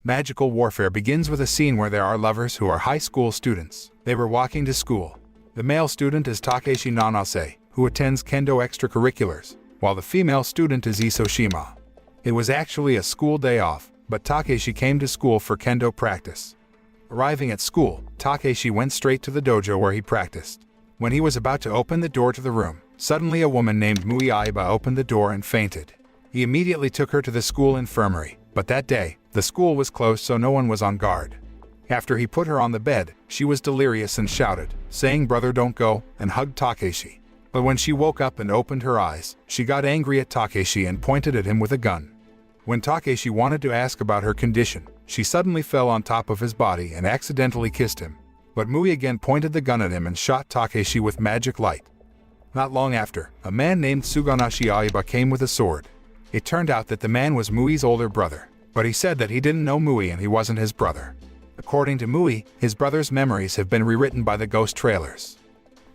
Magical warfare begins with a scene where there are lovers who are high school students. They were walking to school. The male student is Takeshi Nanase, who attends kendo extracurriculars, while the female student is Isoshima. It was actually a school day off, but Takeshi came to school for kendo practice. Arriving at school, Takeshi went straight to the dojo where he practiced. When he was about to open the door to the room, suddenly a woman named Mui Aiba opened the door and fainted. He immediately took her to the school infirmary, but that day, the school was closed so no one was on guard. After he put her on the bed, she was delirious and shouted, saying "Brother, don't go," and hugged Takeshi. But when she woke up and opened her eyes, she got angry at Takeshi and pointed at him with a gun. When Takeshi wanted to ask about her condition, she suddenly fell on top of his body and accidentally kissed him. But Mui again pointed the gun at him and shot Takeshi with magic light. Not long after, a man named Suganashi Aiba came with a sword. It turned out that the man was Mui's older brother, but he said that he didn't know Mui and he wasn't his brother. According to Mui, his brother's memories have been rewritten by the ghost trailers.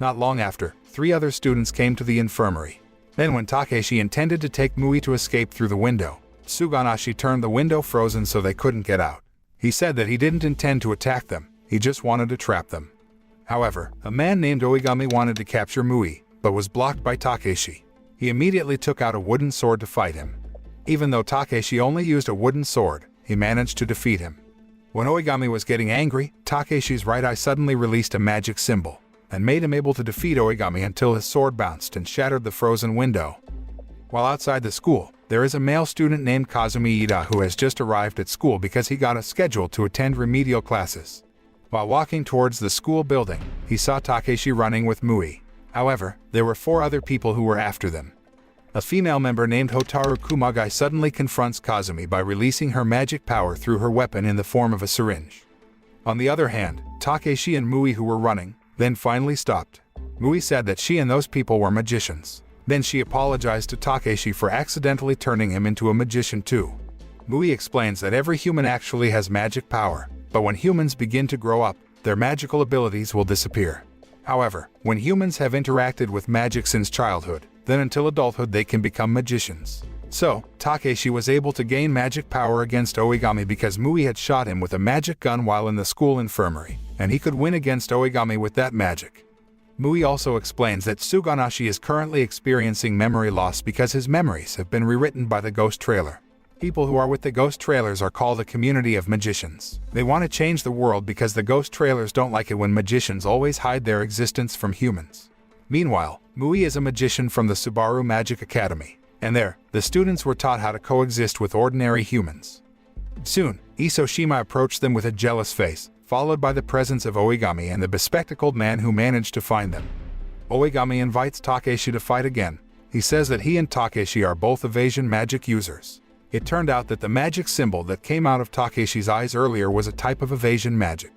Not long after, 3 other students came to the infirmary. Then when Takeshi intended to take Mui to escape through the window, Suganashi turned the window frozen so they couldn't get out. He said that he didn't intend to attack them, he just wanted to trap them. However, a man named Oigami wanted to capture Mui, but was blocked by Takeshi. He immediately took out a wooden sword to fight him. Even though Takeshi only used a wooden sword, he managed to defeat him. When Oigami was getting angry, Takeshi's right eye suddenly released a magic symbol, and made him able to defeat Oigami until his sword bounced and shattered the frozen window. While outside the school, there is a male student named Kazumi Ida who has just arrived at school because he got a schedule to attend remedial classes. While walking towards the school building, he saw Takeshi running with Mui. However, there were 4 other people who were after them. A female member named Hotaru Kumagai suddenly confronts Kazumi by releasing her magic power through her weapon in the form of a syringe. On the other hand, Takeshi and Mui, who were running, then finally stopped. Mui said that she and those people were magicians. Then she apologized to Takeshi for accidentally turning him into a magician too. Mui explains that every human actually has magic power, but when humans begin to grow up, their magical abilities will disappear. However, when humans have interacted with magic since childhood, then until adulthood they can become magicians. So, Takeshi was able to gain magic power against Oigami because Mui had shot him with a magic gun while in the school infirmary, and he could win against Oigami with that magic. Mui also explains that Suganashi is currently experiencing memory loss because his memories have been rewritten by the ghost trailer. People who are with the ghost trailers are called a community of magicians. They want to change the world because the ghost trailers don't like it when magicians always hide their existence from humans. Meanwhile, Mui is a magician from the Subaru Magic Academy, and there, the students were taught how to coexist with ordinary humans. Soon, Isoshima approached them with a jealous face, followed by the presence of Oigami and the bespectacled man who managed to find them. Oigami invites Takeshi to fight again. He says that he and Takeshi are both evasion magic users. It turned out that the magic symbol that came out of Takeshi's eyes earlier was a type of evasion magic.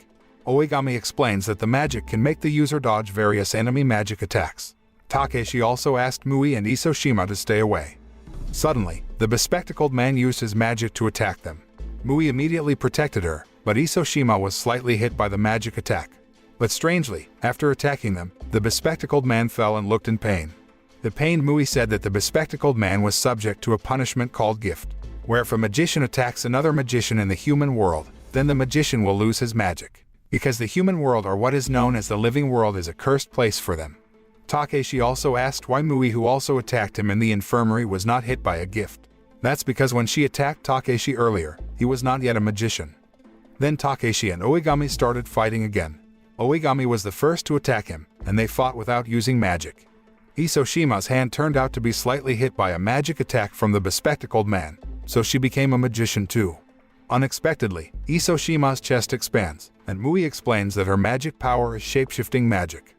Oigami explains that the magic can make the user dodge various enemy magic attacks. Takeshi also asked Mui and Isoshima to stay away. Suddenly, the bespectacled man used his magic to attack them. Mui immediately protected her, but Isoshima was slightly hit by the magic attack. But strangely, after attacking them, the bespectacled man fell and looked in pain. The pained Mui said that the bespectacled man was subject to a punishment called gift, where if a magician attacks another magician in the human world, then the magician will lose his magic. Because the human world, or what is known as the living world, is a cursed place for them. Takeshi also asked why Mui, who also attacked him in the infirmary, was not hit by a gift. That's because when she attacked Takeshi earlier, he was not yet a magician. Then Takeshi and Oigami started fighting again. Oigami was the first to attack him, and they fought without using magic. Isoshima's hand turned out to be slightly hit by a magic attack from the bespectacled man, so she became a magician too. Unexpectedly, Isoshima's chest expands, and Mui explains that her magic power is shapeshifting magic.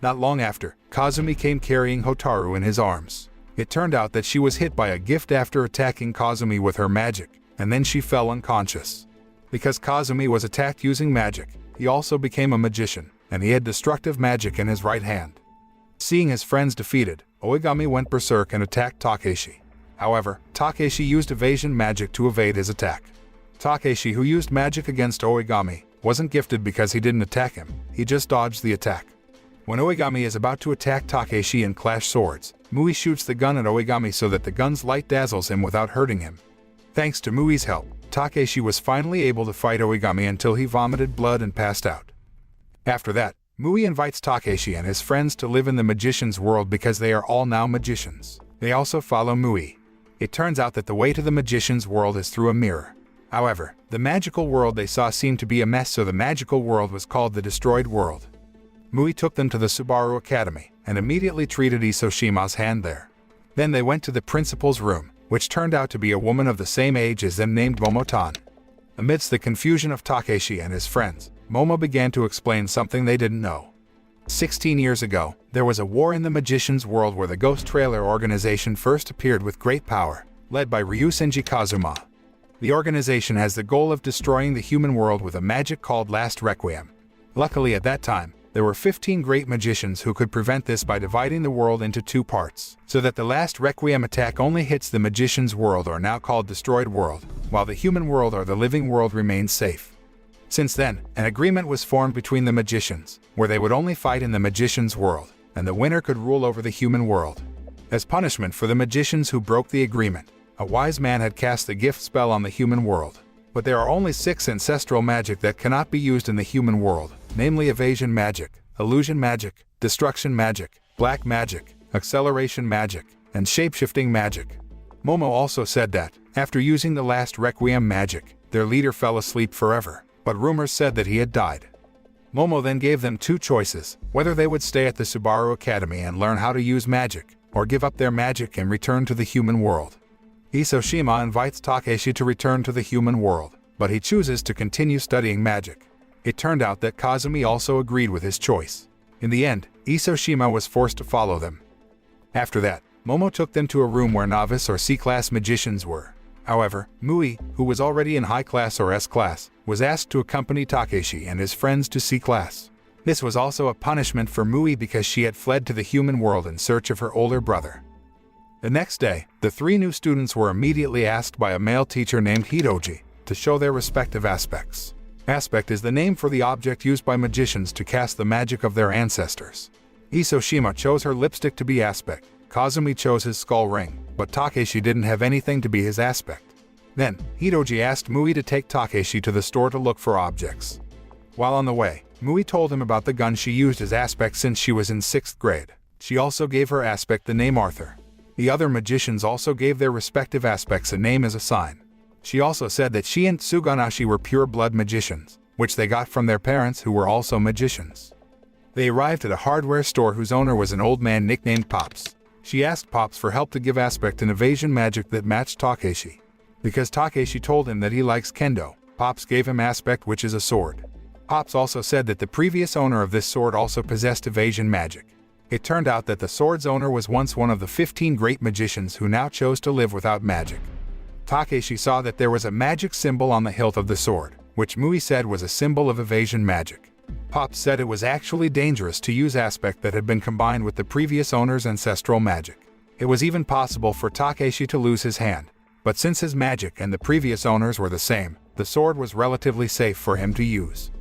Not long after, Kazumi came carrying Hotaru in his arms. It turned out that she was hit by a gift after attacking Kazumi with her magic, and then she fell unconscious. Because Kazumi was attacked using magic, he also became a magician, and he had destructive magic in his right hand. Seeing his friends defeated, Oigami went berserk and attacked Takeshi. However, Takeshi used evasion magic to evade his attack. Takeshi, who used magic against Oigami, wasn't gifted because he didn't attack him, he just dodged the attack. When Oigami is about to attack Takeshi and clash swords, Mui shoots the gun at Oigami so that the gun's light dazzles him without hurting him. Thanks to Mui's help, Takeshi was finally able to fight Oigami until he vomited blood and passed out. After that, Mui invites Takeshi and his friends to live in the magician's world because they are all now magicians. They also follow Mui. It turns out that the way to the magician's world is through a mirror. However, the magical world they saw seemed to be a mess, so the magical world was called the Destroyed World. Mui took them to the Subaru Academy and immediately treated Isoshima's hand there. Then they went to the principal's room, which turned out to be a woman of the same age as them named Momo-tan. Amidst the confusion of Takeshi and his friends, Momo began to explain something they didn't know. 16 years ago, there was a war in the magician's world where the Ghost Trailer organization first appeared with great power, led by Ryusenji Kazuma. The organization has the goal of destroying the human world with a magic called Last Requiem. Luckily at that time, there were 15 great magicians who could prevent this by dividing the world into 2 parts, so that the Last Requiem attack only hits the magician's world, or now called Destroyed World, while the human world or the living world remains safe. Since then, an agreement was formed between the magicians, where they would only fight in the magician's world, and the winner could rule over the human world. As punishment for the magicians who broke the agreement, a wise man had cast the gift spell on the human world. But there are only 6 ancestral magic that cannot be used in the human world, namely evasion magic, illusion magic, destruction magic, black magic, acceleration magic, and shapeshifting magic. Momo also said that, after using the Last Requiem magic, their leader fell asleep forever, but rumors said that he had died. Momo then gave them 2 choices, whether they would stay at the Subaru Academy and learn how to use magic, or give up their magic and return to the human world. Isoshima invites Takeshi to return to the human world, but he chooses to continue studying magic. It turned out that Kazumi also agreed with his choice. In the end, Isoshima was forced to follow them. After that, Momo took them to a room where novice or C-class magicians were. However, Mui, who was already in high class or S-class, was asked to accompany Takeshi and his friends to C-class. This was also a punishment for Mui because she had fled to the human world in search of her older brother. The next day, the 3 new students were immediately asked by a male teacher named Hidoji to show their respective aspects. Aspect is the name for the object used by magicians to cast the magic of their ancestors. Isoshima chose her lipstick to be aspect, Kazumi chose his skull ring, but Takeshi didn't have anything to be his aspect. Then, Hidoji asked Mui to take Takeshi to the store to look for objects. While on the way, Mui told him about the gun she used as aspect since she was in 6th grade. She also gave her aspect the name Arthur. The other magicians also gave their respective aspects a name as a sign. She also said that she and Tsuganashi were pure-blood magicians, which they got from their parents who were also magicians. They arrived at a hardware store whose owner was an old man nicknamed Pops. She asked Pops for help to give aspect an evasion magic that matched Takeshi. Because Takeshi told him that he likes kendo, Pops gave him aspect, which is a sword. Pops also said that the previous owner of this sword also possessed evasion magic. It turned out that the sword's owner was once one of the 15 great magicians who now chose to live without magic. Takeshi saw that there was a magic symbol on the hilt of the sword, which Mui said was a symbol of evasion magic. Pops said it was actually dangerous to use aspect that had been combined with the previous owner's ancestral magic. It was even possible for Takeshi to lose his hand, but since his magic and the previous owners were the same, the sword was relatively safe for him to use.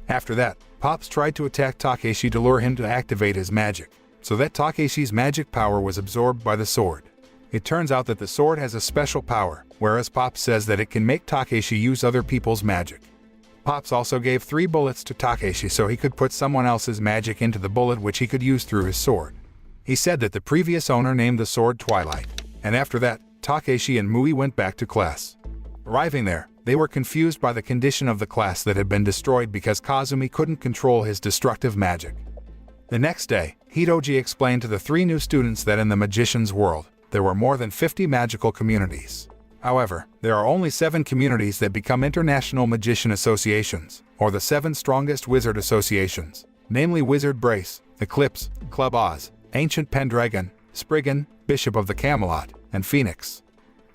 After that, Pops tried to attack Takeshi to lure him to activate his magic, so that Takeshi's magic power was absorbed by the sword. It turns out that the sword has a special power, whereas Pops says that it can make Takeshi use other people's magic. Pops also gave 3 bullets to Takeshi so he could put someone else's magic into the bullet which he could use through his sword. He said that the previous owner named the sword Twilight, and after that, Takeshi and Mui went back to class. Arriving there, they were confused by the condition of the class that had been destroyed because Kazumi couldn't control his destructive magic. The next day, Hidoji explained to the 3 new students that in the magician's world, there were more than 50 magical communities. However, there are only 7 communities that become international magician associations, or the 7 strongest wizard associations, namely Wizard Brace, Eclipse, Club Oz, Ancient Pendragon, Spriggan, Bishop of the Camelot, and Phoenix.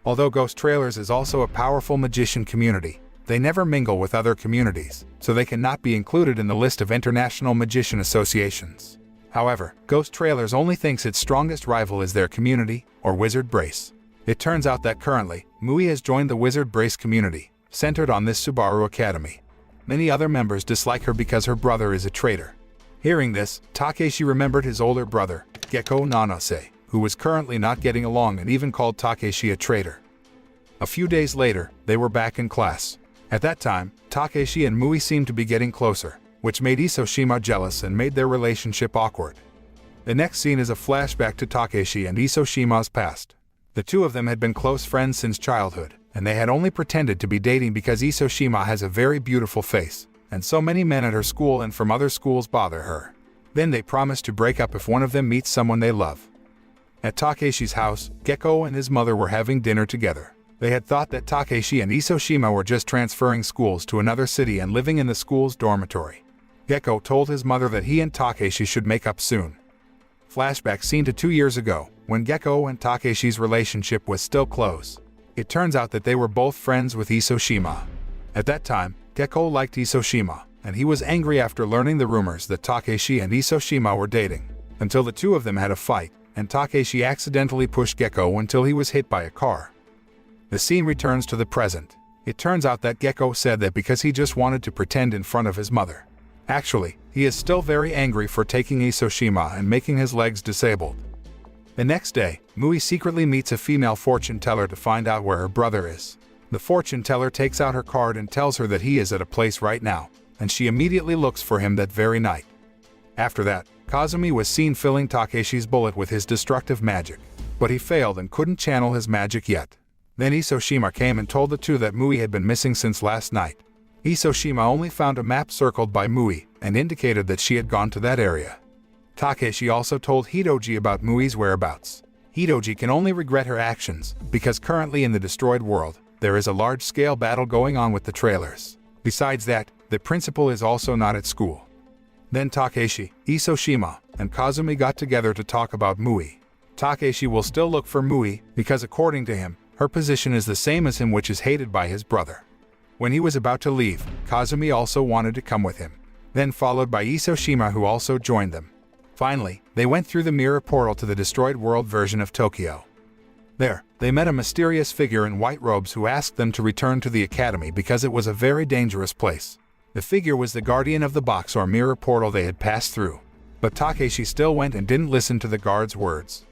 Although Ghost Trailers is also a powerful magician community, they never mingle with other communities, so they cannot be included in the list of international magician associations. However, Ghost Trailers only thinks its strongest rival is their community, or Wizard Brace. It turns out that currently, Mui has joined the Wizard Brace community, centered on this Subaru Academy. Many other members dislike her because her brother is a traitor. Hearing this, Takeshi remembered his older brother, Takeshi Nanase, who was currently not getting along and even called Takeshi a traitor. A few days later, they were back in class. At that time, Takeshi and Mui seemed to be getting closer, which made Isoshima jealous and made their relationship awkward. The next scene is a flashback to Takeshi and Isoshima's past. The two of them had been close friends since childhood, and they had only pretended to be dating because Isoshima has a very beautiful face, and so many men at her school and from other schools bother her. Then they promised to break up if one of them meets someone they love. At Takeshi's house, Gecko and his mother were having dinner together. They had thought that Takeshi and Isoshima were just transferring schools to another city and living in the school's dormitory. Gecko told his mother that he and Takeshi should make up soon. Flashback scene to 2 years ago, when Gecko and Takeshi's relationship was still close. It turns out that they were both friends with Isoshima. At that time, Gecko liked Isoshima, and he was angry after learning the rumors that Takeshi and Isoshima were dating, until the two of them had a fight, and Takeshi accidentally pushed Gecko until he was hit by a car. The scene returns to the present. It turns out that Gecko said that because he just wanted to pretend in front of his mother. Actually, he is still very angry for taking Isoshima and making his legs disabled. The next day, Mui secretly meets a female fortune teller to find out where her brother is. The fortune teller takes out her card and tells her that he is at a place right now, and she immediately looks for him that very night. After that, Kazumi was seen filling Takeshi's bullet with his destructive magic, but he failed and couldn't channel his magic yet. Then Isoshima came and told the two that Mui had been missing since last night. Isoshima only found a map circled by Mui and indicated that she had gone to that area. Takeshi also told Hidoji about Mui's whereabouts. Hidoji can only regret her actions because currently in the destroyed world, there is a large-scale battle going on with the trailers. Besides that, the principal is also not at school. Then Takeshi, Isoshima, and Kazumi got together to talk about Mui. Takeshi will still look for Mui because according to him, her position is the same as him, which is hated by his brother. When he was about to leave, Kazumi also wanted to come with him, then followed by Isoshima, who also joined them. Finally, they went through the mirror portal to the destroyed world version of Tokyo. There, they met a mysterious figure in white robes who asked them to return to the academy because it was a very dangerous place. The figure was the guardian of the box or mirror portal they had passed through. But Takeshi still went and didn't listen to the guard's words.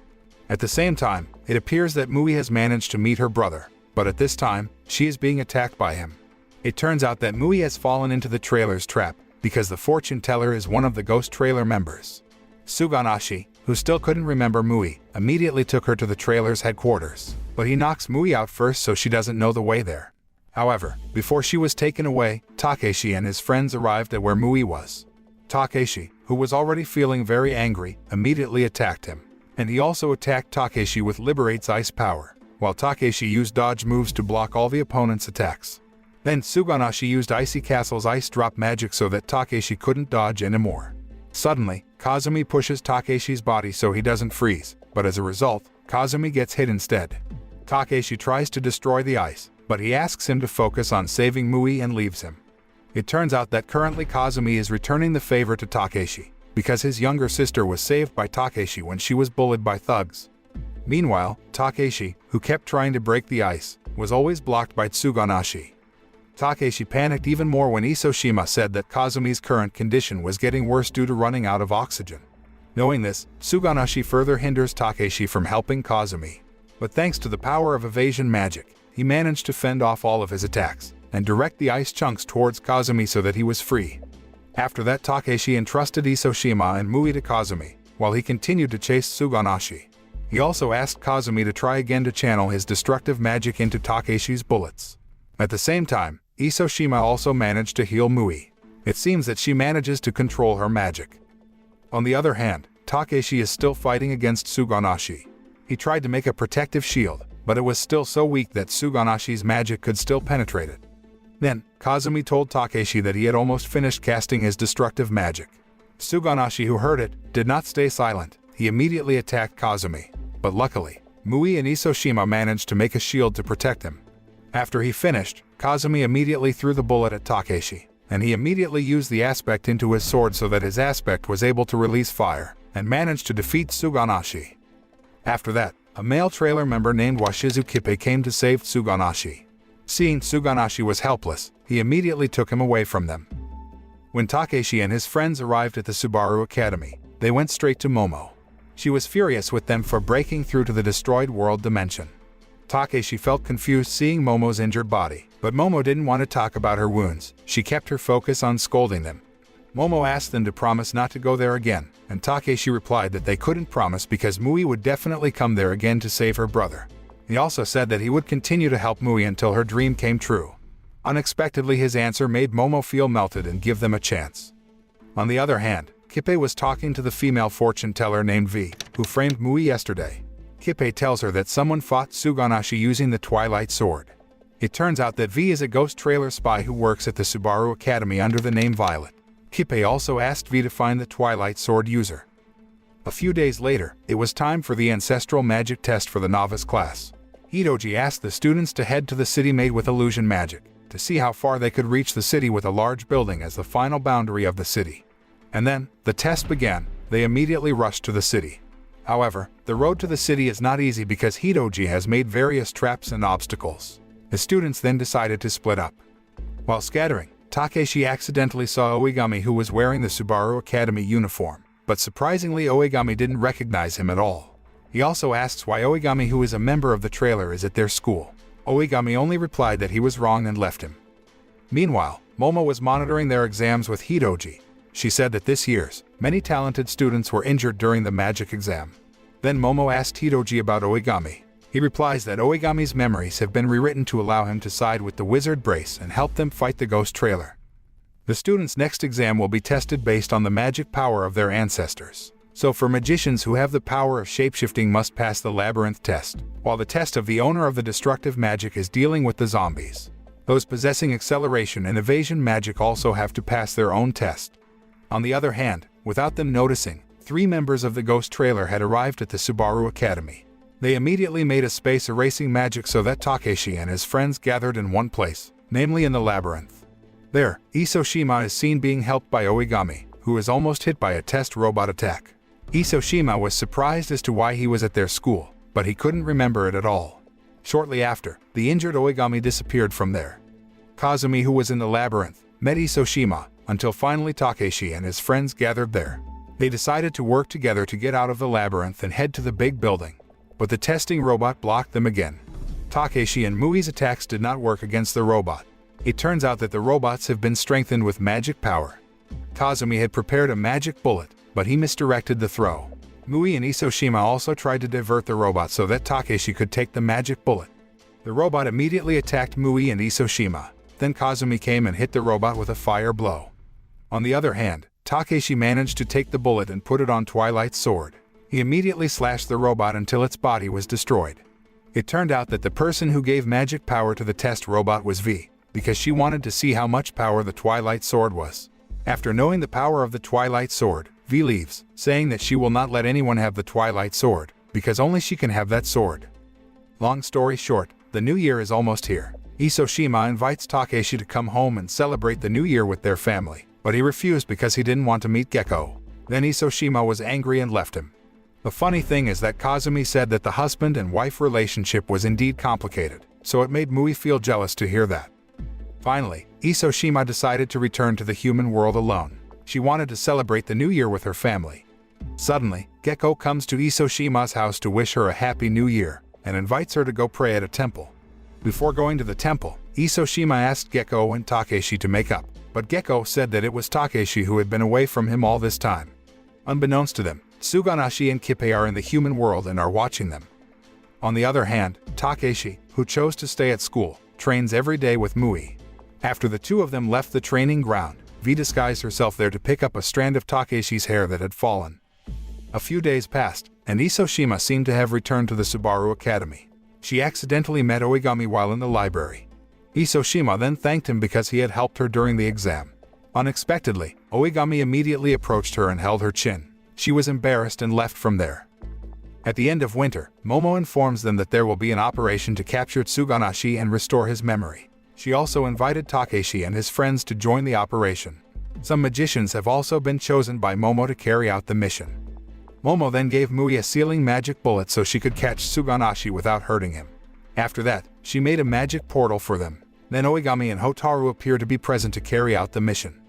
At the same time, it appears that Mui has managed to meet her brother, but at this time, she is being attacked by him. It turns out that Mui has fallen into the trailer's trap because the fortune teller is one of the ghost trailer members. Suganashi, who still couldn't remember Mui, immediately took her to the trailer's headquarters, but he knocks Mui out first so she doesn't know the way there. However, before she was taken away, Takeshi and his friends arrived at where Mui was. Takeshi, who was already feeling very angry, immediately attacked him, and he also attacked Takeshi with Liberate's ice power, while Takeshi used dodge moves to block all the opponent's attacks. Then Suganashi used Icy Castle's ice drop magic so that Takeshi couldn't dodge anymore. Suddenly, Kazumi pushes Takeshi's body so he doesn't freeze, but as a result, Kazumi gets hit instead. Takeshi tries to destroy the ice, but he asks him to focus on saving Mui and leaves him. It turns out that currently Kazumi is returning the favor to Takeshi, because his younger sister was saved by Takeshi when she was bullied by thugs. Meanwhile, Takeshi, who kept trying to break the ice, was always blocked by Suganashi. Takeshi panicked even more when Isoshima said that Kazumi's current condition was getting worse due to running out of oxygen. Knowing this, Suganashi further hinders Takeshi from helping Kazumi. But thanks to the power of evasion magic, he managed to fend off all of his attacks and direct the ice chunks towards Kazumi so that he was free. After that, Takeshi entrusted Isoshima and Mui to Kazumi, while he continued to chase Suganashi. He also asked Kazumi to try again to channel his destructive magic into Takeshi's bullets. At the same time, Isoshima also managed to heal Mui. It seems that she manages to control her magic. On the other hand, Takeshi is still fighting against Suganashi. He tried to make a protective shield, but it was still so weak that Suganashi's magic could still penetrate it. Then, Kazumi told Takeshi that he had almost finished casting his destructive magic. Suganashi, who heard it, did not stay silent. He immediately attacked Kazumi. But luckily, Mui and Isoshima managed to make a shield to protect him. After he finished, Kazumi immediately threw the bullet at Takeshi, and he immediately used the aspect into his sword so that his aspect was able to release fire, and managed to defeat Suganashi. After that, a male trailer member named Washizu Kippe came to save Suganashi. Seeing Suganashi was helpless, he immediately took him away from them. When Takeshi and his friends arrived at the Subaru Academy, they went straight to Momo. She was furious with them for breaking through to the destroyed world dimension. Takeshi felt confused seeing Momo's injured body, but Momo didn't want to talk about her wounds. She kept her focus on scolding them. Momo asked them to promise not to go there again, and Takeshi replied that they couldn't promise because Mui would definitely come there again to save her brother. He also said that he would continue to help Mui until her dream came true. Unexpectedly, his answer made Momo feel melted and give them a chance. On the other hand, Kippei was talking to the female fortune teller named V, who framed Mui yesterday. Kippei tells her that someone fought Suganashi using the Twilight Sword. It turns out that V is a ghost trailer spy who works at the Subaru Academy under the name Violet. Kippei also asked V to find the Twilight Sword user. A few days later, it was time for the ancestral magic test for the novice class. Hitoji asked the students to head to the city made with illusion magic, to see how far they could reach the city with a large building as the final boundary of the city. And then, the test began. They immediately rushed to the city. However, the road to the city is not easy because Hitoji has made various traps and obstacles. The students then decided to split up. While scattering, Takeshi accidentally saw Oigami, who was wearing the Subaru Academy uniform, but surprisingly Oigami didn't recognize him at all. He also asks why Oigami, who is a member of the trailer, is at their school. Oigami only replied that he was wrong and left him. Meanwhile, Momo was monitoring their exams with Hitoji. She said that this year's many talented students were injured during the magic exam. Then Momo asked Hitoji about Oigami. He replies that Oigami's memories have been rewritten to allow him to side with the wizard brace and help them fight the ghost trailer. The students' next exam will be tested based on the magic power of their ancestors. So for magicians who have the power of shapeshifting must pass the labyrinth test, while the test of the owner of the destructive magic is dealing with the zombies. Those possessing acceleration and evasion magic also have to pass their own test. On the other hand, without them noticing, 3 members of the ghost trailer had arrived at the Subaru Academy. They immediately made a space erasing magic so that Takeshi and his friends gathered in one place, namely in the labyrinth. There, Isoshima is seen being helped by Oigami, who is almost hit by a test robot attack. Isoshima was surprised as to why he was at their school, but he couldn't remember it at all. Shortly after, the injured Oigami disappeared from there. Kazumi, who was in the labyrinth, met Isoshima, until finally Takeshi and his friends gathered there. They decided to work together to get out of the labyrinth and head to the big building. But the testing robot blocked them again. Takeshi and Mui's attacks did not work against the robot. It turns out that the robots have been strengthened with magic power. Kazumi had prepared a magic bullet, but he misdirected the throw. Mui and Isoshima also tried to divert the robot so that Takeshi could take the magic bullet. The robot immediately attacked Mui and Isoshima. Then Kazumi came and hit the robot with a fire blow. On the other hand, Takeshi managed to take the bullet and put it on Twilight's sword. He immediately slashed the robot until its body was destroyed. It turned out that the person who gave magic power to the test robot was V, because she wanted to see how much power the Twilight Sword was. After knowing the power of the Twilight Sword, V leaves, saying that she will not let anyone have the Twilight Sword, because only she can have that sword. Long story short, the new year is almost here. Isoshima invites Takeshi to come home and celebrate the new year with their family, but he refused because he didn't want to meet Gecko. Then Isoshima was angry and left him. The funny thing is that Kazumi said that the husband and wife relationship was indeed complicated, so it made Mui feel jealous to hear that. Finally, Isoshima decided to return to the human world alone. She wanted to celebrate the new year with her family. Suddenly, Gecko comes to Isoshima's house to wish her a happy new year, and invites her to go pray at a temple. Before going to the temple, Isoshima asked Gecko and Takeshi to make up, but Gecko said that it was Takeshi who had been away from him all this time. Unbeknownst to them, Suganashi and Kippei are in the human world and are watching them. On the other hand, Takeshi, who chose to stay at school, trains every day with Mui. After the two of them left the training ground, V disguised herself there to pick up a strand of Takeshi's hair that had fallen. A few days passed, and Isoshima seemed to have returned to the Subaru Academy. She accidentally met Oigami while in the library. Isoshima then thanked him because he had helped her during the exam. Unexpectedly, Oigami immediately approached her and held her chin. She was embarrassed and left from there. At the end of winter, Momo informs them that there will be an operation to capture Suganashi and restore his memory. She also invited Takeshi and his friends to join the operation. Some magicians have also been chosen by Momo to carry out the mission. Momo then gave Mui a sealing magic bullet so she could catch Suganashi without hurting him. After that, she made a magic portal for them. Then Oigami and Hotaru appeared to be present to carry out the mission.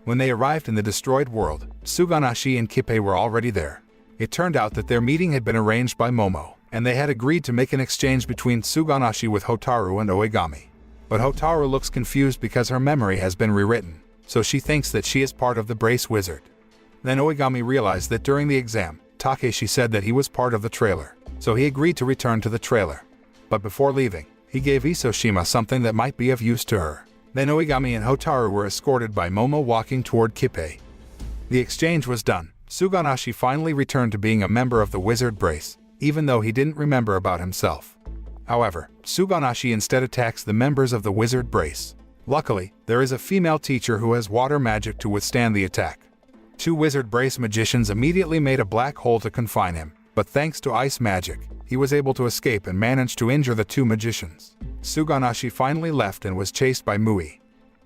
When they arrived in the destroyed world, Suganashi and Kippei were already there. It turned out that their meeting had been arranged by Momo, and they had agreed to make an exchange between Suganashi with Hotaru and Oigami. But Hotaru looks confused because her memory has been rewritten, so she thinks that she is part of the Brace Wizard. Then Oigami realized that during the exam, Takeshi said that he was part of the trailer, so he agreed to return to the trailer. But before leaving, he gave Isoshima something that might be of use to her. Then Oigami and Hotaru were escorted by Momo walking toward Kippei. The exchange was done. Suganashi finally returned to being a member of the Wizard Brace, even though he didn't remember about himself. However, Suganashi instead attacks the members of the Wizard Brace. Luckily, there is a female teacher who has water magic to withstand the attack. 2 Wizard Brace magicians immediately made a black hole to confine him, but thanks to ice magic, he was able to escape and managed to injure the 2 magicians. Suganashi finally left and was chased by Mui.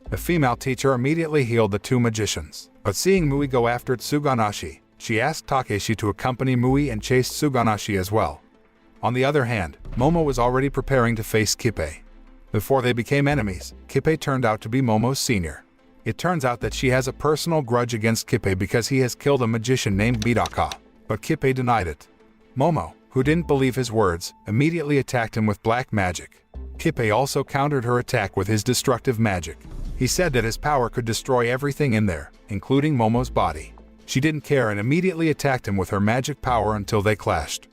The female teacher immediately healed the 2 magicians, but seeing Mui go after Suganashi, she asked Takeshi to accompany Mui and chased Suganashi as well. On the other hand, Momo was already preparing to face Kippei. Before they became enemies, Kippei turned out to be Momo's senior. It turns out that she has a personal grudge against Kippei because he has killed a magician named Midaka, but Kippei denied it. Momo, who didn't believe his words, immediately attacked him with black magic. Kippei also countered her attack with his destructive magic. He said that his power could destroy everything in there, including Momo's body. She didn't care and immediately attacked him with her magic power until they clashed.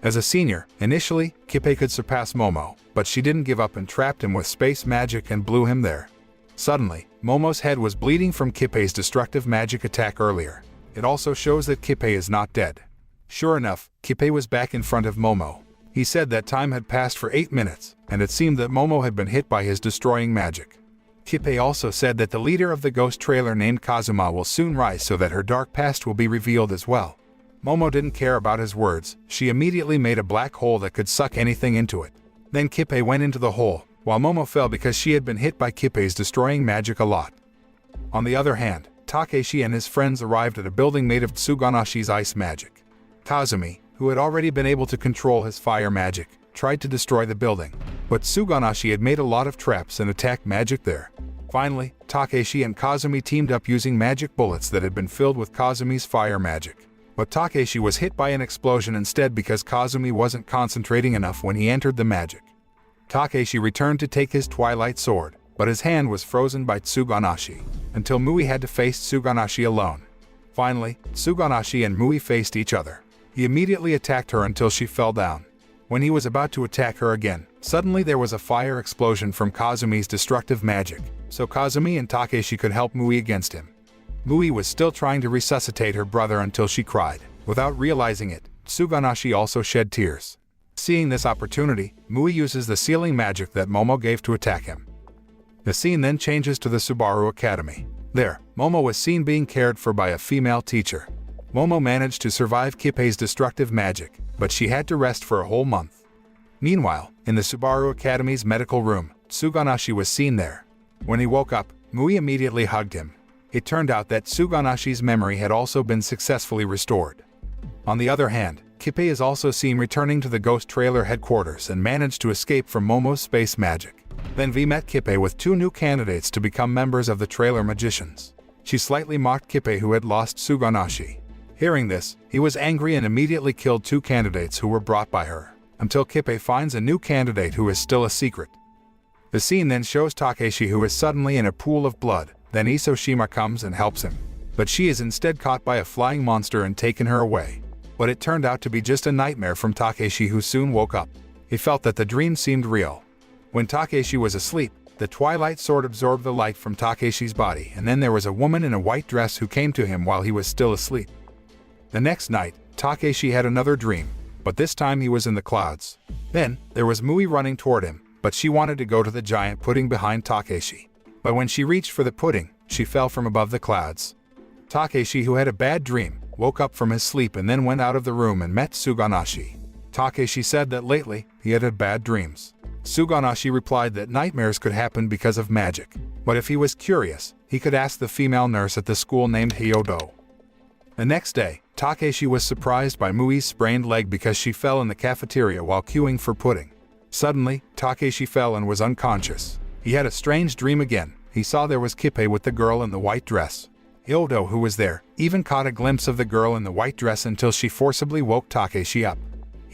As a senior, initially, Kippei could surpass Momo, but she didn't give up and trapped him with space magic and blew him there. Suddenly, Momo's head was bleeding from Kippei's destructive magic attack earlier. It also shows that Kippei is not dead. Sure enough, Kippei was back in front of Momo. He said that time had passed for 8 minutes, and it seemed that Momo had been hit by his destroying magic. Kippei also said that the leader of the ghost trailer named Kazuma will soon rise so that her dark past will be revealed as well. Momo didn't care about his words. She immediately made a black hole that could suck anything into it. Then Kippei went into the hole, while Momo fell because she had been hit by Kippei's destroying magic a lot. On the other hand, Takeshi and his friends arrived at a building made of Suganashi's ice magic. Kazumi, who had already been able to control his fire magic, tried to destroy the building, but Suganashi had made a lot of traps and attacked magic there. Finally, Takeshi and Kazumi teamed up using magic bullets that had been filled with Kazumi's fire magic. But Takeshi was hit by an explosion instead because Kazumi wasn't concentrating enough when he entered the magic. Takeshi returned to take his Twilight Sword, but his hand was frozen by Suganashi, until Mui had to face Suganashi alone. Finally, Suganashi and Mui faced each other. He immediately attacked her until she fell down. When he was about to attack her again, suddenly there was a fire explosion from Kazumi's destructive magic, so Kazumi and Takeshi could help Mui against him. Mui was still trying to resuscitate her brother until she cried. Without realizing it, Suganashi also shed tears. Seeing this opportunity, Mui uses the sealing magic that Momo gave to attack him. The scene then changes to the Subaru Academy. There, Momo was seen being cared for by a female teacher. Momo managed to survive Kippei's destructive magic, but she had to rest for a whole month. Meanwhile, in the Subaru Academy's medical room, Suganashi was seen there. When he woke up, Mui immediately hugged him. It turned out that Suganashi's memory had also been successfully restored. On the other hand, Kippei is also seen returning to the ghost trailer headquarters and managed to escape from Momo's space magic. Then V met Kippei with 2 new candidates to become members of the trailer magicians. She slightly mocked Kippei who had lost Suganashi. Hearing this, he was angry and immediately killed 2 candidates who were brought by her, until Kippei finds a new candidate who is still a secret. The scene then shows Takeshi who is suddenly in a pool of blood. Then Isoshima comes and helps him, but she is instead caught by a flying monster and taken her away. But it turned out to be just a nightmare from Takeshi who soon woke up. He felt that the dream seemed real. When Takeshi was asleep, the Twilight Sword absorbed the light from Takeshi's body, and then there was a woman in a white dress who came to him while he was still asleep. The next night, Takeshi had another dream, but this time he was in the clouds. Then, there was Mui running toward him, but she wanted to go to the giant pudding behind Takeshi. But when she reached for the pudding, she fell from above the clouds. Takeshi, who had a bad dream, woke up from his sleep and then went out of the room and met Suganashi. Takeshi said that lately, he had bad dreams. Suganashi replied that nightmares could happen because of magic, but if he was curious, he could ask the female nurse at the school named Hyodo. The next day, Takeshi was surprised by Mui's sprained leg because she fell in the cafeteria while queuing for pudding. Suddenly, Takeshi fell and was unconscious. He had a strange dream again. He saw there was Kippei with the girl in the white dress. Hyodo, who was there, even caught a glimpse of the girl in the white dress until she forcibly woke Takeshi up.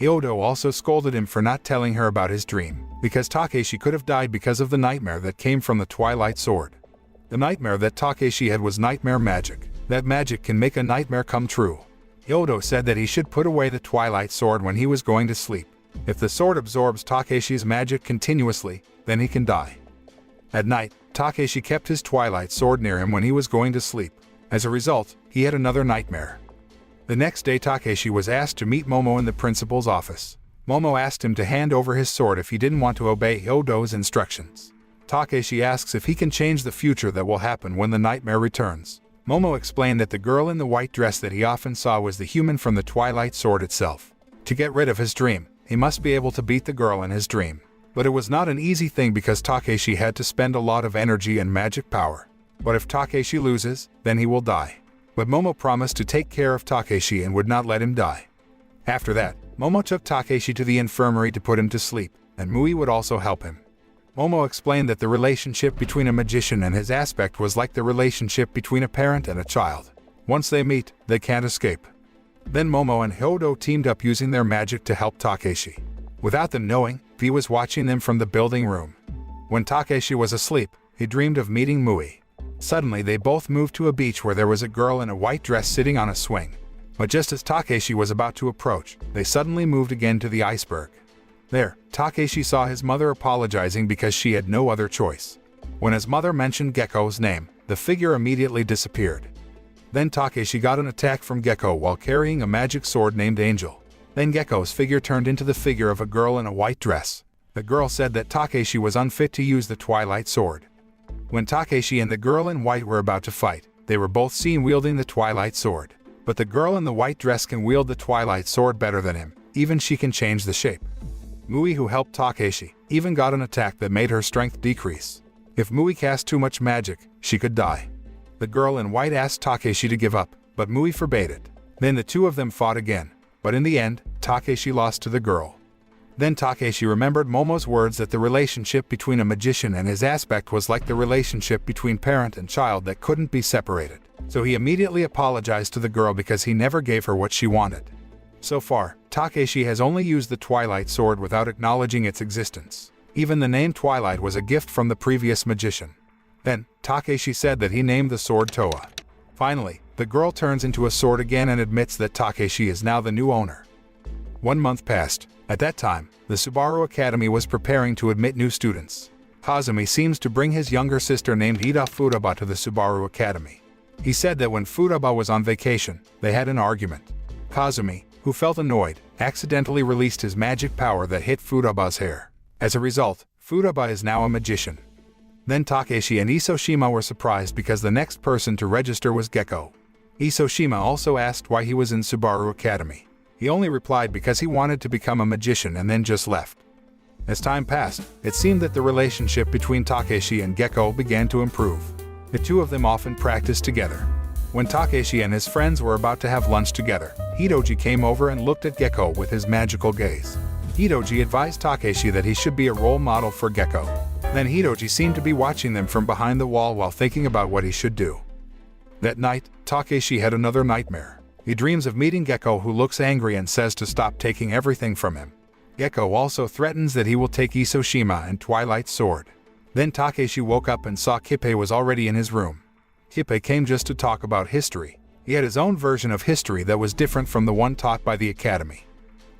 Hyodo also scolded him for not telling her about his dream, because Takeshi could have died because of the nightmare that came from the Twilight Sword. The nightmare that Takeshi had was nightmare magic. That magic can make a nightmare come true. Hyodo said that he should put away the Twilight Sword when he was going to sleep. If the sword absorbs Takeshi's magic continuously, then he can die. At night, Takeshi kept his Twilight Sword near him when he was going to sleep. As a result, he had another nightmare. The next day, Takeshi was asked to meet Momo in the principal's office. Momo asked him to hand over his sword if he didn't want to obey Hyodo's instructions. Takeshi asks if he can change the future that will happen when the nightmare returns. Momo explained that the girl in the white dress that he often saw was the human from the Twilight Sword itself. To get rid of his dream, he must be able to beat the girl in his dream. But it was not an easy thing because Takeshi had to spend a lot of energy and magic power. But if Takeshi loses, then he will die. But Momo promised to take care of Takeshi and would not let him die. After that, Momo took Takeshi to the infirmary to put him to sleep, and Mui would also help him. Momo explained that the relationship between a magician and his aspect was like the relationship between a parent and a child. Once they meet, they can't escape. Then Momo and Hyodo teamed up using their magic to help Takeshi. Without them knowing, V was watching them from the building room. When Takeshi was asleep, he dreamed of meeting Mui. Suddenly they both moved to a beach where there was a girl in a white dress sitting on a swing. But just as Takeshi was about to approach, they suddenly moved again to the iceberg. There, Takeshi saw his mother apologizing because she had no other choice. When his mother mentioned Gekko's name, the figure immediately disappeared. Then Takeshi got an attack from Gekko while carrying a magic sword named Angel. Then Gekko's figure turned into the figure of a girl in a white dress. The girl said that Takeshi was unfit to use the Twilight Sword. When Takeshi and the girl in white were about to fight, they were both seen wielding the Twilight Sword. But the girl in the white dress can wield the Twilight Sword better than him. Even she can change the shape. Mui, who helped Takeshi, even got an attack that made her strength decrease. If Mui cast too much magic, she could die. The girl in white asked Takeshi to give up, but Mui forbade it. Then the two of them fought again, but in the end, Takeshi lost to the girl. Then Takeshi remembered Momo's words that the relationship between a magician and his aspect was like the relationship between parent and child that couldn't be separated. So he immediately apologized to the girl because he never gave her what she wanted. So far, Takeshi has only used the Twilight Sword without acknowledging its existence. Even the name Twilight was a gift from the previous magician. Then, Takeshi said that he named the sword Toa. Finally, the girl turns into a sword again and admits that Takeshi is now the new owner. 1 month passed. At that time, the Subaru Academy was preparing to admit new students. Kazumi seems to bring his younger sister named Ida Futaba to the Subaru Academy. He said that when Futaba was on vacation, they had an argument. Kazumi, who felt annoyed, accidentally released his magic power that hit Futaba's hair. As a result, Futaba is now a magician. Then Takeshi and Isoshima were surprised because the next person to register was Gekko. Isoshima also asked why he was in Subaru Academy. He only replied because he wanted to become a magician and then just left. As time passed, it seemed that the relationship between Takeshi and Gekko began to improve. The two of them often practiced together. When Takeshi and his friends were about to have lunch together, Hidoji came over and looked at Gekko with his magical gaze. Hidoji advised Takeshi that he should be a role model for Gekko. Then Hidoji seemed to be watching them from behind the wall while thinking about what he should do. That night, Takeshi had another nightmare. He dreams of meeting Gekko, who looks angry and says to stop taking everything from him. Gekko also threatens that he will take Isoshima and Twilight Sword. Then Takeshi woke up and saw Kippei was already in his room. Kippei came just to talk about history. He had his own version of history that was different from the one taught by the academy.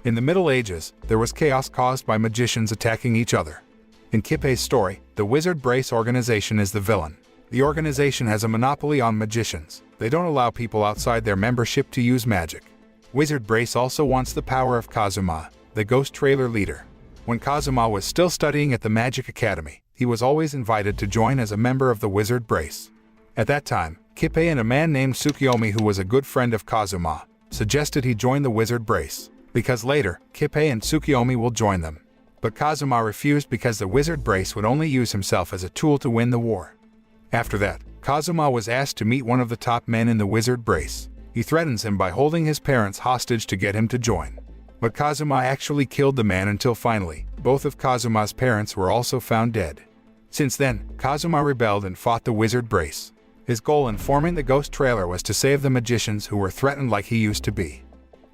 In the Middle Ages, there was chaos caused by magicians attacking each other. In Kippei's story, the Wizard Brace organization is the villain. The organization has a monopoly on magicians. They don't allow people outside their membership to use magic. Wizard Brace also wants the power of Kazuma, the ghost trailer leader. When Kazuma was still studying at the Magic Academy, he was always invited to join as a member of the Wizard Brace. At that time, Kippei and a man named Tsukiyomi, who was a good friend of Kazuma, suggested he join the Wizard Brace, because later, Kippei and Tsukiyomi will join them. But Kazuma refused because the Wizard Brace would only use himself as a tool to win the war. After that, Kazuma was asked to meet one of the top men in the Wizard Brace. He threatens him by holding his parents hostage to get him to join. But Kazuma actually killed the man until finally, both of Kazuma's parents were also found dead. Since then, Kazuma rebelled and fought the Wizard Brace. His goal in forming the ghost trailer was to save the magicians who were threatened like he used to be.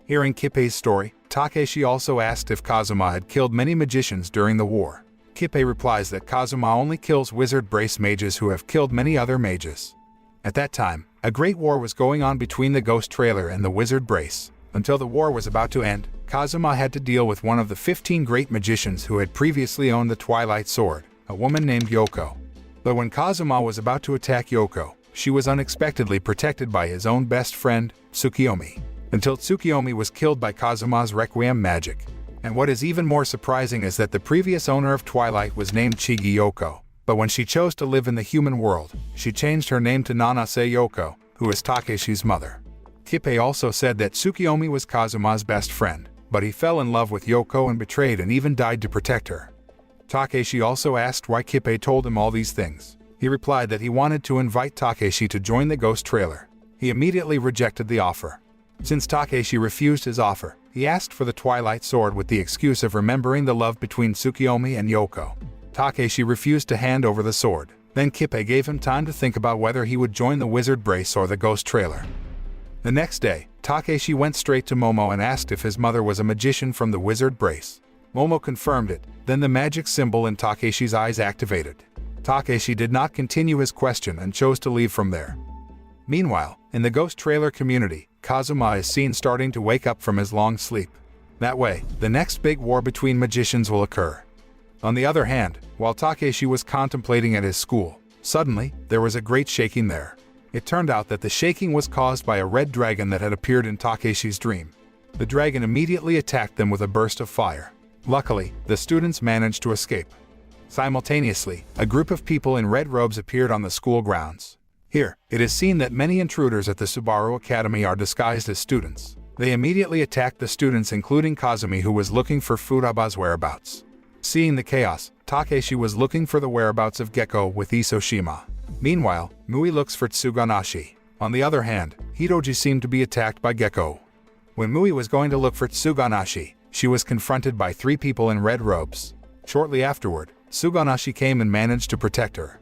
Hearing Kippei's story, Takeshi also asked if Kazuma had killed many magicians during the war. Kippei replies that Kazuma only kills wizard brace mages who have killed many other mages. At that time, a great war was going on between the ghost trailer and the wizard brace. Until the war was about to end, Kazuma had to deal with one of the 15 great magicians who had previously owned the Twilight Sword, a woman named Yoko. But when Kazuma was about to attack Yoko, she was unexpectedly protected by his own best friend, Tsukiyomi, until Tsukiyomi was killed by Kazuma's Requiem magic. And what is even more surprising is that the previous owner of Twilight was named Chigi Yoko, but when she chose to live in the human world, she changed her name to Nanase Yoko, who is Takeshi's mother. Kippei also said that Tsukiyomi was Kazuma's best friend, but he fell in love with Yoko and betrayed and even died to protect her. Takeshi also asked why Kippei told him all these things. He replied that he wanted to invite Takeshi to join the ghost trailer. He immediately rejected the offer. Since Takeshi refused his offer, he asked for the Twilight Sword with the excuse of remembering the love between Tsukiyomi and Yoko. Takeshi refused to hand over the sword. Then Kippei gave him time to think about whether he would join the wizard brace or the ghost trailer. The next day, Takeshi went straight to Momo and asked if his mother was a magician from the wizard brace. Momo confirmed it, then the magic symbol in Takeshi's eyes activated. Takeshi did not continue his question and chose to leave from there. Meanwhile, in the ghost trailer community, Kazuma is seen starting to wake up from his long sleep. That way, the next big war between magicians will occur. On the other hand, while Takeshi was contemplating at his school, suddenly, there was a great shaking there. It turned out that the shaking was caused by a red dragon that had appeared in Takeshi's dream. The dragon immediately attacked them with a burst of fire. Luckily, the students managed to escape. Simultaneously, a group of people in red robes appeared on the school grounds. Here, it is seen that many intruders at the Subaru Academy are disguised as students. They immediately attacked the students, including Kazumi, who was looking for Furaba's whereabouts. Seeing the chaos, Takeshi was looking for the whereabouts of Gekko with Isoshima. Meanwhile, Mui looks for Tsuganashi. On the other hand, Hiroji seemed to be attacked by Gekko. When Mui was going to look for Tsuganashi, she was confronted by 3 people in red robes. Shortly afterward, Tsuganashi came and managed to protect her.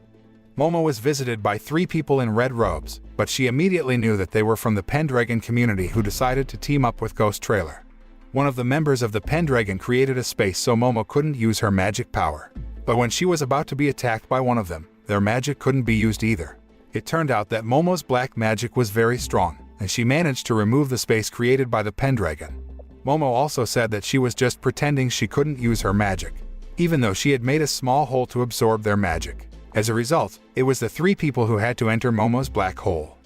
Momo was visited by 3 people in red robes, but she immediately knew that they were from the Pendragon community who decided to team up with Ghost Trailer. One of the members of the Pendragon created a space so Momo couldn't use her magic power. But when she was about to be attacked by one of them, their magic couldn't be used either. It turned out that Momo's black magic was very strong, and she managed to remove the space created by the Pendragon. Momo also said that she was just pretending she couldn't use her magic, even though she had made a small hole to absorb their magic. As a result, it was the 3 people who had to enter Momo's black hole.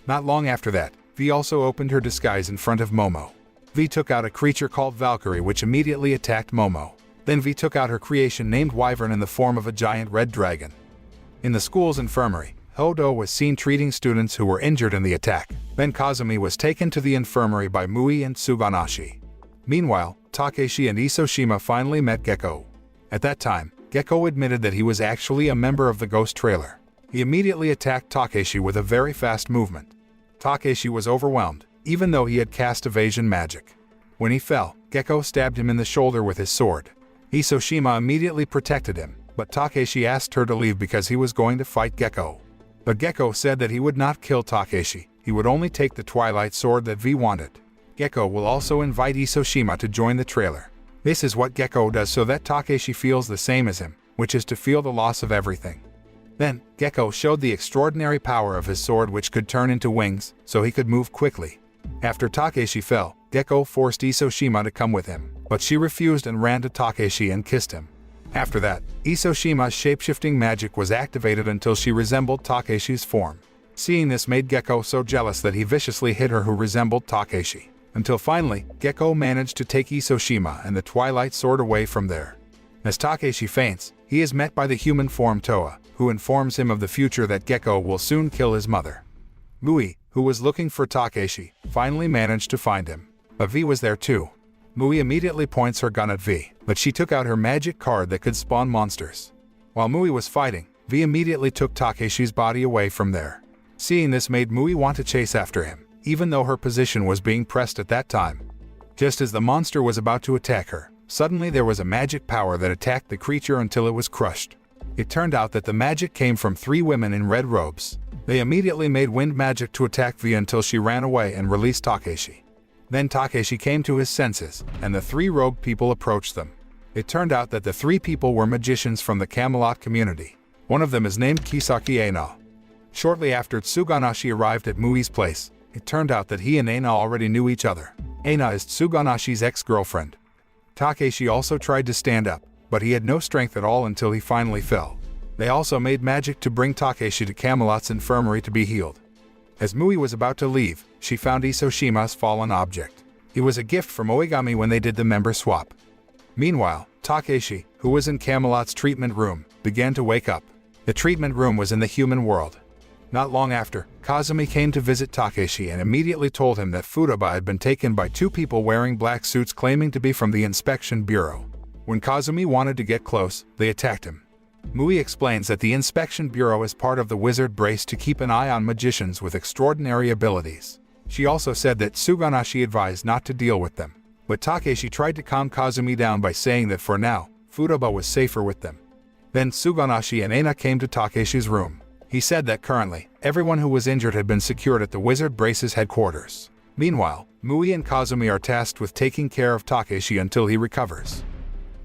Not long after that, V also opened her disguise in front of Momo. V took out a creature called Valkyrie, which immediately attacked Momo. Then V took out her creation named Wyvern in the form of a giant red dragon. In the school's infirmary, Hodo was seen treating students who were injured in the attack. Then Kazumi was taken to the infirmary by Mui and Tsuganashi. Meanwhile, Takeshi and Isoshima finally met Gekko. At that time, Gekko admitted that he was actually a member of the Ghost Trailer. He immediately attacked Takeshi with a very fast movement. Takeshi was overwhelmed, even though he had cast evasion magic. When he fell, Gekko stabbed him in the shoulder with his sword. Isoshima immediately protected him, but Takeshi asked her to leave because he was going to fight Gekko. But Gekko said that he would not kill Takeshi, he would only take the Twilight Sword that V wanted. Gekko will also invite Isoshima to join the trailer. This is what Gekko does so that Takeshi feels the same as him, which is to feel the loss of everything. Then, Gekko showed the extraordinary power of his sword, which could turn into wings, so he could move quickly. After Takeshi fell, Gekko forced Isoshima to come with him, but she refused and ran to Takeshi and kissed him. After that, Isoshima's shapeshifting magic was activated until she resembled Takeshi's form. Seeing this made Gekko so jealous that he viciously hit her who resembled Takeshi. Until finally, Gekko managed to take Isoshima and the Twilight Sword away from there. As Takeshi faints, he is met by the human form Toa, who informs him of the future that Gekko will soon kill his mother. Mui, who was looking for Takeshi, finally managed to find him. But V was there too. Mui immediately points her gun at V, but she took out her magic card that could spawn monsters. While Mui was fighting, V immediately took Takeshi's body away from there. Seeing this made Mui want to chase after him, even though her position was being pressed at that time. Just as the monster was about to attack her, suddenly there was a magic power that attacked the creature until it was crushed. It turned out that the magic came from 3 women in red robes. They immediately made wind magic to attack V until she ran away and released Takeshi. Then Takeshi came to his senses, and the three robed people approached them. It turned out that the three people were magicians from the Camelot community. One of them is named Kisaki Aina. Shortly after Tsuganashi arrived at Mui's place, it turned out that he and Aina already knew each other. Aina is Tsuganashi's ex-girlfriend. Takeshi also tried to stand up, but he had no strength at all until he finally fell. They also made magic to bring Takeshi to Camelot's infirmary to be healed. As Mui was about to leave, she found Isoshima's fallen object. It was a gift from Oigami when they did the member swap. Meanwhile, Takeshi, who was in Camelot's treatment room, began to wake up. The treatment room was in the human world. Not long after, Kazumi came to visit Takeshi and immediately told him that Futaba had been taken by two people wearing black suits claiming to be from the Inspection Bureau. When Kazumi wanted to get close, they attacked him. Mui explains that the Inspection Bureau is part of the wizard brace to keep an eye on magicians with extraordinary abilities. She also said that Tsuganashi advised not to deal with them. But Takeshi tried to calm Kazumi down by saying that for now, Futaba was safer with them. Then Tsuganashi and Aina came to Takeshi's room. He said that currently, everyone who was injured had been secured at the Wizard Brace's headquarters. Meanwhile, Mui and Kazumi are tasked with taking care of Takeshi until he recovers.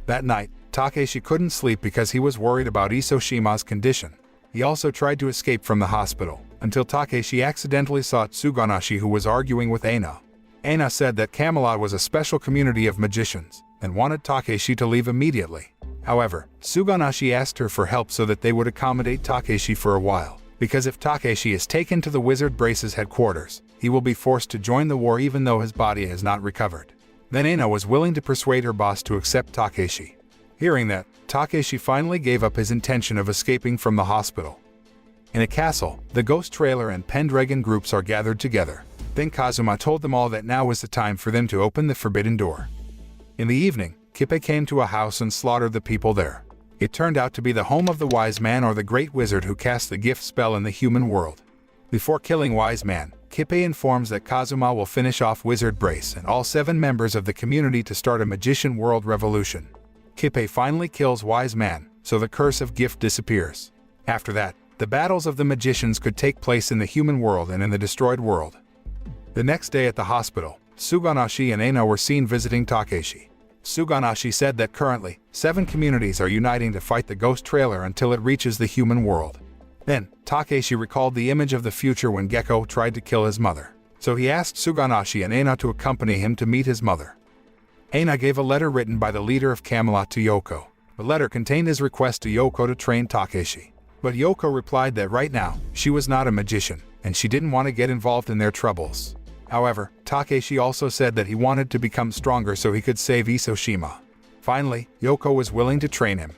That night, Takeshi couldn't sleep because he was worried about Isoshima's condition. He also tried to escape from the hospital, until Takeshi accidentally saw Tsuganashi, who was arguing with Aina. Aina said that Camelot was a special community of magicians, and wanted Takeshi to leave immediately. However, Tsuganashi asked her for help so that they would accommodate Takeshi for a while, because if Takeshi is taken to the Wizard Brace's headquarters, he will be forced to join the war even though his body has not recovered. Then Aina was willing to persuade her boss to accept Takeshi. Hearing that, Takeshi finally gave up his intention of escaping from the hospital. In a castle, the Ghost Trailer and Pendragon groups are gathered together. Then Kazuma told them all that now was the time for them to open the forbidden door. In the evening, Kippe came to a house and slaughtered the people there. It turned out to be the home of the Wise Man, or the Great Wizard who cast the gift spell in the human world. Before killing Wise Man, Kippe informs that Kazuma will finish off Wizard Brace and all 7 members of the community to start a magician world revolution. Kippe finally kills Wise Man, so the curse of gift disappears. After that, the battles of the magicians could take place in the human world and in the destroyed world. The next day at the hospital, Tsuganashi and Aina were seen visiting Takeshi. Tsuganashi said that currently, 7 communities are uniting to fight the Ghost Trailer until it reaches the human world. Then, Takeshi recalled the image of the future when Gecko tried to kill his mother. So he asked Tsuganashi and Aina to accompany him to meet his mother. Aina gave a letter written by the leader of Camelot to Yoko. The letter contained his request to Yoko to train Takeshi. But Yoko replied that right now, she was not a magician, and she didn't want to get involved in their troubles. However, Takeshi also said that he wanted to become stronger so he could save Isoshima. Finally, Yoko was willing to train him.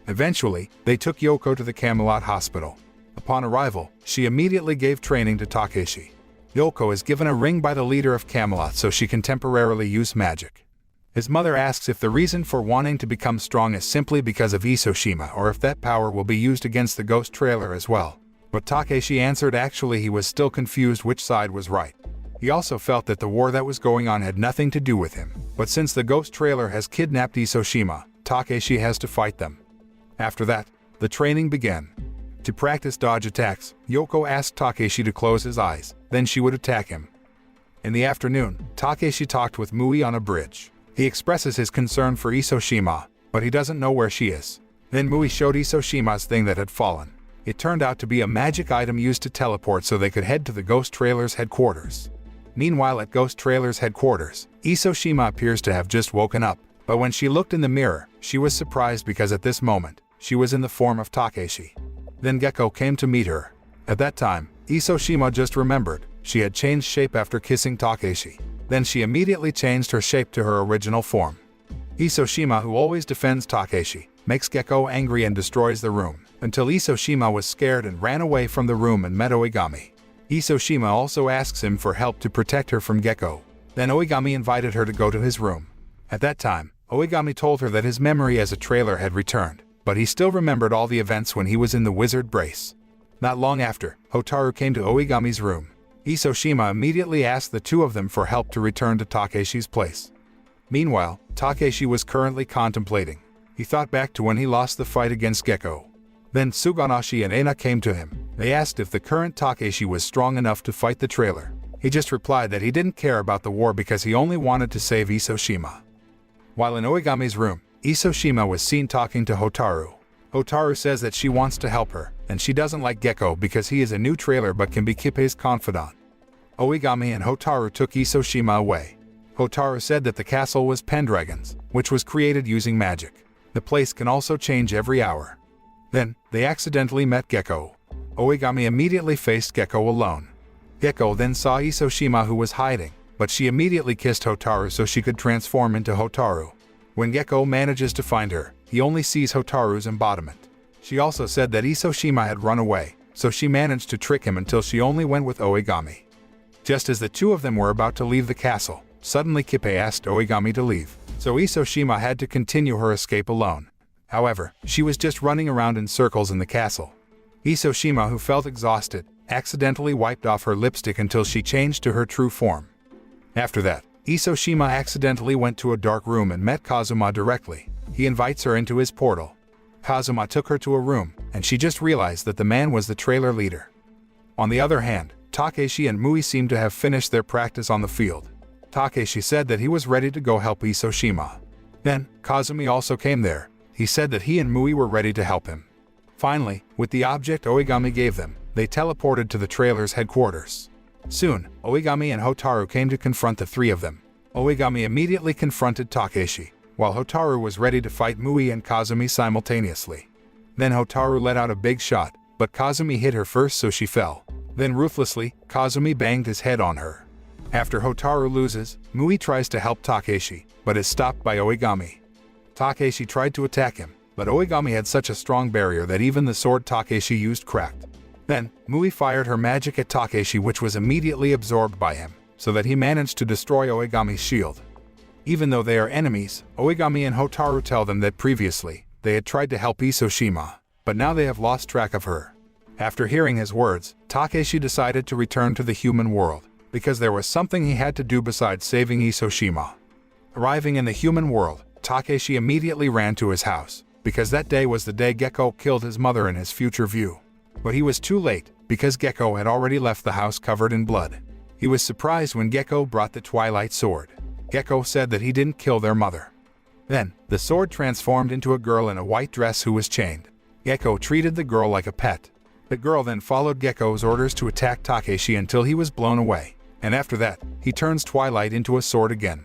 Eventually, they took Yoko to the Camelot hospital. Upon arrival, she immediately gave training to Takeshi. Yoko is given a ring by the leader of Camelot so she can temporarily use magic. His mother asks if the reason for wanting to become strong is simply because of Isoshima or if that power will be used against the Ghost Trailer as well. But Takeshi answered actually he was still confused which side was right. He also felt that the war that was going on had nothing to do with him. But since the Ghost Trailer has kidnapped Isoshima, Takeshi has to fight them. After that, the training began. To practice dodge attacks, Yoko asked Takeshi to close his eyes, then she would attack him. In the afternoon, Takeshi talked with Mui on a bridge. He expresses his concern for Isoshima, but he doesn't know where she is. Then Mui showed Isoshima's thing that had fallen. It turned out to be a magic item used to teleport so they could head to the Ghost Trailer's headquarters. Meanwhile at Ghost Trailer's headquarters, Isoshima appears to have just woken up, but when she looked in the mirror, she was surprised because at this moment, she was in the form of Takeshi. Then Gecko came to meet her. At that time, Isoshima just remembered, she had changed shape after kissing Takeshi. Then she immediately changed her shape to her original form. Isoshima, who always defends Takeshi, makes Gecko angry and destroys the room, until Isoshima was scared and ran away from the room and met Oigami. Isoshima also asks him for help to protect her from Gecko. Then Oigami invited her to go to his room. At that time, Oigami told her that his memory as a trailer had returned, but he still remembered all the events when he was in the Wizard Brace. Not long after, Hotaru came to Oigami's room. Isoshima immediately asked the two of them for help to return to Takeshi's place. Meanwhile, Takeshi was currently contemplating. He thought back to when he lost the fight against Gecko. Then Tsuganashi and Aina came to him. They asked if the current Takeshi was strong enough to fight the trailer. He just replied that he didn't care about the war because he only wanted to save Isoshima. While in Oigami's room, Isoshima was seen talking to Hotaru. Hotaru says that she wants to help her, and she doesn't like Gekko because he is a new trailer but can be Kippei's confidant. Oigami and Hotaru took Isoshima away. Hotaru said that the castle was Pendragon's, which was created using magic. The place can also change every hour. Then, they accidentally met Gekko. Oigami immediately faced Gekko alone. Gekko then saw Isoshima who was hiding, but she immediately kissed Hotaru so she could transform into Hotaru. When Gekko manages to find her, he only sees Hotaru's embodiment. She also said that Isoshima had run away, so she managed to trick him until she only went with Oigami. Just as the two of them were about to leave the castle, suddenly Kippei asked Oigami to leave, so Isoshima had to continue her escape alone. However, she was just running around in circles in the castle. Isoshima, who felt exhausted, accidentally wiped off her lipstick until she changed to her true form. After that, Isoshima accidentally went to a dark room and met Kazuma directly. He invites her into his portal. Kazuma took her to a room, and she just realized that the man was the trailer leader. On the other hand, Takeshi and Mui seemed to have finished their practice on the field. Takeshi said that he was ready to go help Isoshima. Then, Kazumi also came there. He said that he and Mui were ready to help him. Finally, with the object Oigami gave them, they teleported to the trailer's headquarters. Soon, Oigami and Hotaru came to confront the three of them. Oigami immediately confronted Takeshi, while Hotaru was ready to fight Mui and Kazumi simultaneously. Then Hotaru let out a big shot, but Kazumi hit her first so she fell. Then ruthlessly, Kazumi banged his head on her. After Hotaru loses, Mui tries to help Takeshi, but is stopped by Oigami. Takeshi tried to attack him, but Oigami had such a strong barrier that even the sword Takeshi used cracked. Then, Mui fired her magic at Takeshi, which was immediately absorbed by him, so that he managed to destroy Oigami's shield. Even though they are enemies, Oigami and Hotaru tell them that previously, they had tried to help Isoshima, but now they have lost track of her. After hearing his words, Takeshi decided to return to the human world, because there was something he had to do besides saving Isoshima. Arriving in the human world, Takeshi immediately ran to his house, because that day was the day Gekko killed his mother in his future view. But he was too late, because Gekko had already left the house covered in blood. He was surprised when Gekko brought the Twilight Sword. Gekko said that he didn't kill their mother. Then, the sword transformed into a girl in a white dress who was chained. Gekko treated the girl like a pet. The girl then followed Gekko's orders to attack Takeshi until he was blown away, and after that, he turns Twilight into a sword again.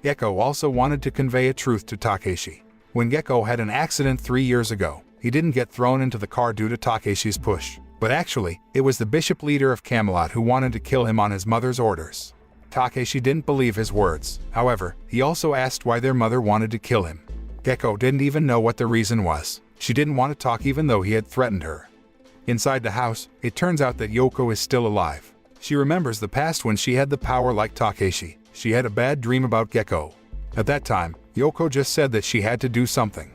Gekko also wanted to convey a truth to Takeshi. When Gekko had an accident 3 years ago, he didn't get thrown into the car due to Takeshi's push, but actually, it was the bishop leader of Camelot who wanted to kill him on his mother's orders. Takeshi didn't believe his words. However, he also asked why their mother wanted to kill him. Gekko didn't even know what the reason was. She didn't want to talk even though he had threatened her. Inside the house, it turns out that Yoko is still alive. She remembers the past when she had the power like Takeshi. She had a bad dream about Gekko. At that time, Yoko just said that she had to do something.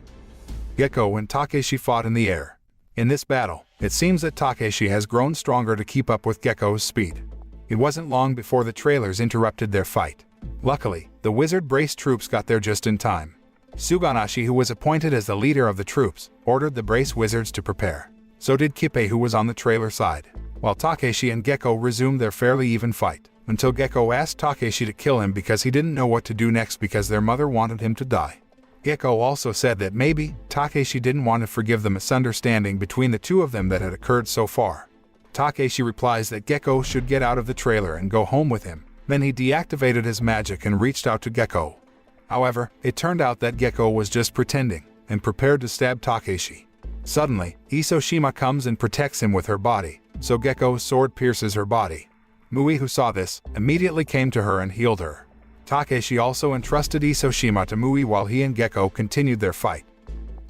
Gekko and Takeshi fought in the air. In this battle, it seems that Takeshi has grown stronger to keep up with Gekko's speed. It wasn't long before the trailers interrupted their fight. Luckily, the wizard brace troops got there just in time. Suganashi, who was appointed as the leader of the troops, ordered the brace wizards to prepare. So did Kippei, who was on the trailer side. While Takeshi and Gekko resumed their fairly even fight, until Gekko asked Takeshi to kill him because he didn't know what to do next because their mother wanted him to die. Gekko also said that maybe Takeshi didn't want to forgive the misunderstanding between the two of them that had occurred so far. Takeshi replies that Gekko should get out of the trailer and go home with him. Then he deactivated his magic and reached out to Gekko. However, it turned out that Gekko was just pretending and prepared to stab Takeshi. Suddenly, Isoshima comes and protects him with her body, so Gekko's sword pierces her body. Mui, who saw this, immediately came to her and healed her. Takeshi also entrusted Isoshima to Mui while he and Gekko continued their fight.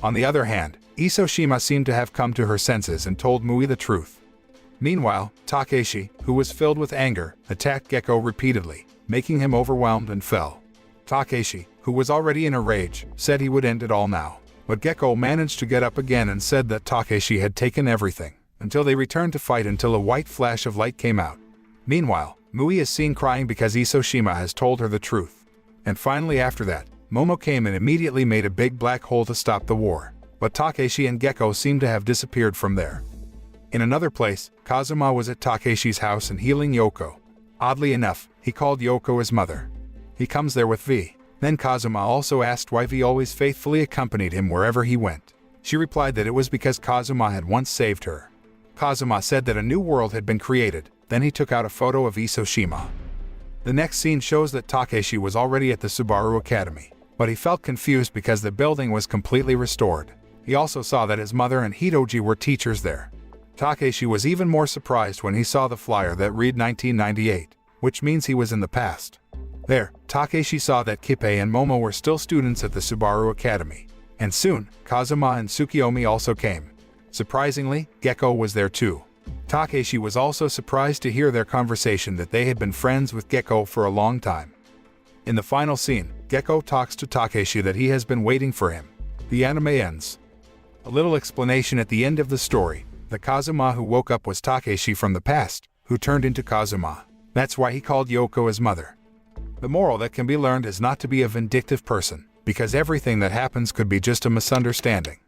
On the other hand, Isoshima seemed to have come to her senses and told Mui the truth. Meanwhile, Takeshi, who was filled with anger, attacked Gekko repeatedly, making him overwhelmed and fell. Takeshi, who was already in a rage, said he would end it all now. But Gekko managed to get up again and said that Takeshi had taken everything, until they returned to fight until a white flash of light came out. Meanwhile, Mui is seen crying because Isoshima has told her the truth. And finally after that, Momo came and immediately made a big black hole to stop the war. But Takeshi and Gekko seemed to have disappeared from there. In another place, Kazuma was at Takeshi's house and healing Yoko. Oddly enough, he called Yoko his mother. He comes there with V. Then Kazuma also asked why V always faithfully accompanied him wherever he went. She replied that it was because Kazuma had once saved her. Kazuma said that a new world had been created, then he took out a photo of Isoshima. The next scene shows that Takeshi was already at the Subaru Academy, but he felt confused because the building was completely restored. He also saw that his mother and Hitoji were teachers there. Takeshi was even more surprised when he saw the flyer that read 1998, which means he was in the past. There, Takeshi saw that Kippei and Momo were still students at the Subaru Academy. And soon, Kazuma and Tsukiyomi also came. Surprisingly, Gekko was there too. Takeshi was also surprised to hear their conversation that they had been friends with Gekko for a long time. In the final scene, Gekko talks to Takeshi that he has been waiting for him. The anime ends. A little explanation at the end of the story. The Kazuma who woke up was Takeshi from the past, who turned into Kazuma. That's why he called Yoko his mother. The moral that can be learned is not to be a vindictive person, because everything that happens could be just a misunderstanding.